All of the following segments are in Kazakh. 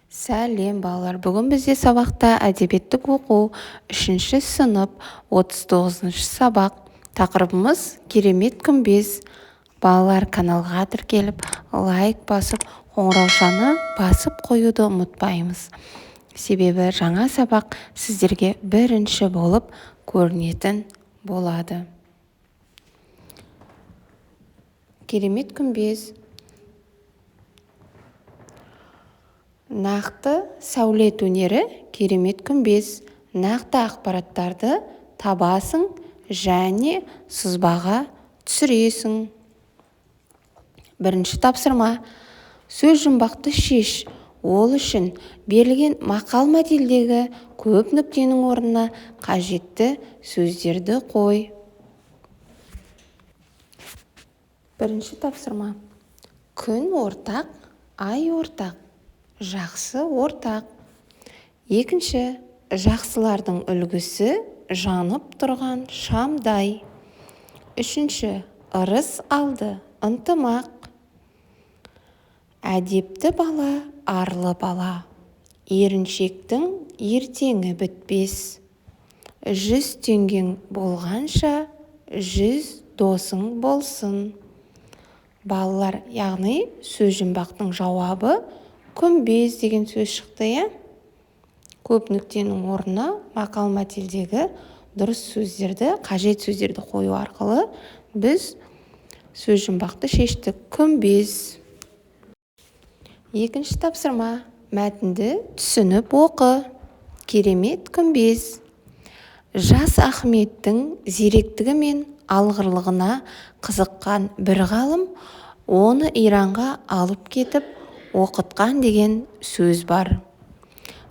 Сәлем балалар, бүгін бізде сабақта әдебиеттік оқу 3 сынып 39 сабақ. Тақырыбымыз керемет күмбез. Балалар, каналға тіркеліп, лайк басып, қоңыраушаны басып қоюды ұмытпаймыз. Себебі жаңа сабақ сіздерге бірінші болып көрінетін болады. Керемет күмбез. Нақты сәулет өнері керемет күмбез. Нақты ақпараттарды табасың және сызбаға түсіресің. Бірінші тапсырма. Сөз жұмбақты шеш. Ол үшін берілген мақал-мәтелдегі көп нүктенің орнына қажетті сөздерді қой. Бірінші тапсырма. Күн ортақ, ай ортақ. Жақсы ортақ. Екінші, жақсылардың үлгісі жанып тұрған шамдай. Үшінші, ырыс алды, ынтымақ. Әдепті бала, арлы бала. Еріншектің ертеңі бітпес. 100 теңгең болғанша 100 досың болсын. Балалар, яғни сөз жұмбақтың жауабы күмбез деген сөз шықты, көп нүктенің орнына мақал-мәтелдегі дұрыс сөздерді, қажет сөздерді қою арқылы біз сөз жұмбақты шештік. Күмбез. Екінші тапсырма. Мәтінді түсініп оқы. Керемет күмбез. Жас Ахметтің зеректігі мен алғырлығына қызыққан бір ғалым оны Иранға алып кетіп оқытқан деген сөз бар.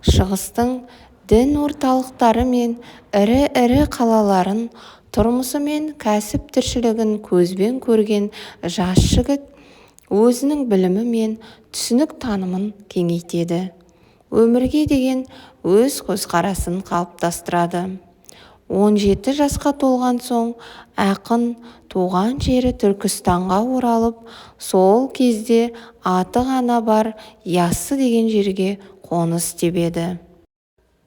Шығыстың дін орталықтары мен ірі қалаларын, тұрмысы мен кәсіп тіршілігін көзбен көрген жас жігіт өзінің білімі мен түсінік танымын кеңейтеді. Өмірге деген өз көзқарасын қалыптастырады. 17 жасқа толған соң ақын туған жері Түркістанға оралып, сол кезде аты ғана бар Яссы деген жерге қоныс тебеді.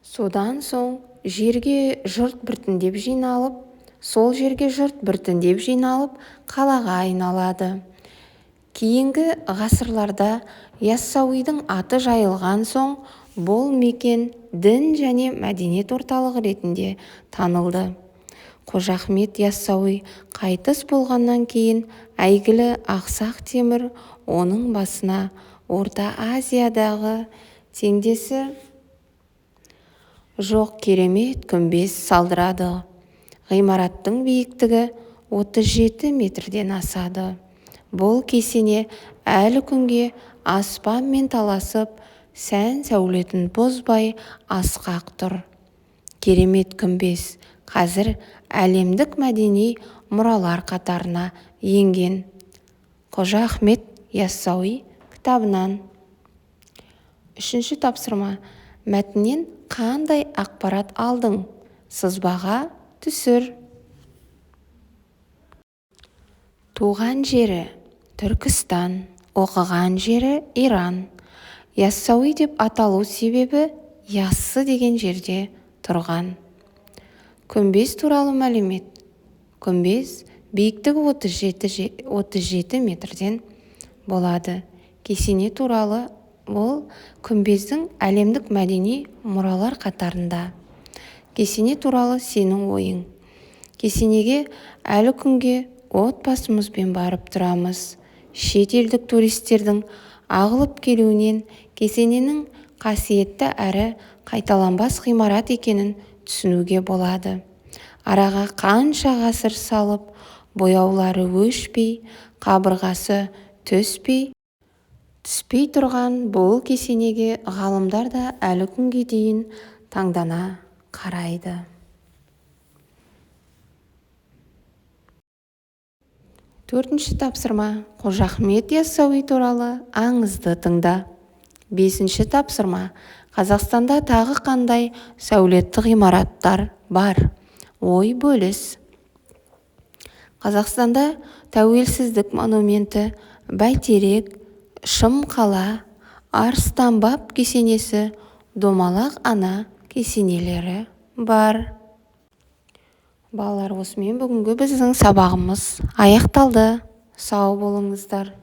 Содан соң жерге жұрт біртіндеп жиналып, қалаға айналады. Кейінгі ғасырларда Яссауидің аты жайылған соң бұл мекен дін және мәдениет орталығы ретінде танылды. Қожа Ахмет Яссауи қайтыс болғаннан кейін әйгілі Ақсақ Темір оның басына Орта Азиядағы теңдесі жоқ керемет күмбез салдырады. Ғимараттың биіктігі 37 метрден асады. Бұл кесене әлі күнге аспанмен таласып, сән сәулетін бұзбай асқақ тұр. Керемет күмбез қазір әлемдік мәдени мұралар қатарына енген. Қожа Ахмет Яссауи кітабынан. Үшінші тапсырма. Мәтіннен қандай ақпарат алдың? Сызбаға түсір. Туған жері Түркістан, оқыған жері Иран. Яссауи деп аталу себебі Яссы деген жерде тұрған. Күмбез туралы мәлімет. Күмбез биіктігі 37 метрден болады. Кесене туралы ол күмбездің әлемдік мәдени мұралар қатарында. Кесене туралы сенің ойың. Кесенеге әлі күнге отбасымызбен барып тұрамыз. Шетелдік туристердің ағылып келуінен кесененің қасиетті әрі қайталанбас ғимарат екенін түсінуге болады. Араға қанша ғасыр салып, бояулары өшпей, қабырғасы түспей тұрған бұл кесенеге ғалымдар да әлі күнге дейін таңдана қарайды. Төртінші тапсырма. Қожа Ахмет Яссауи туралы аңызды тыңда. Бесінші тапсырма. Қазақстанда тағы қандай сәулетті ғимараттар бар? Ой бөліс. Қазақстанда Тәуелсіздік монументі, Бәйтерек, Шым қала, арыстан баб кесенесі, домалақ ана кесенелері бар. Балалар, осымен бүгінгі біздің сабағымыз аяқталды. Сау болыңыздар.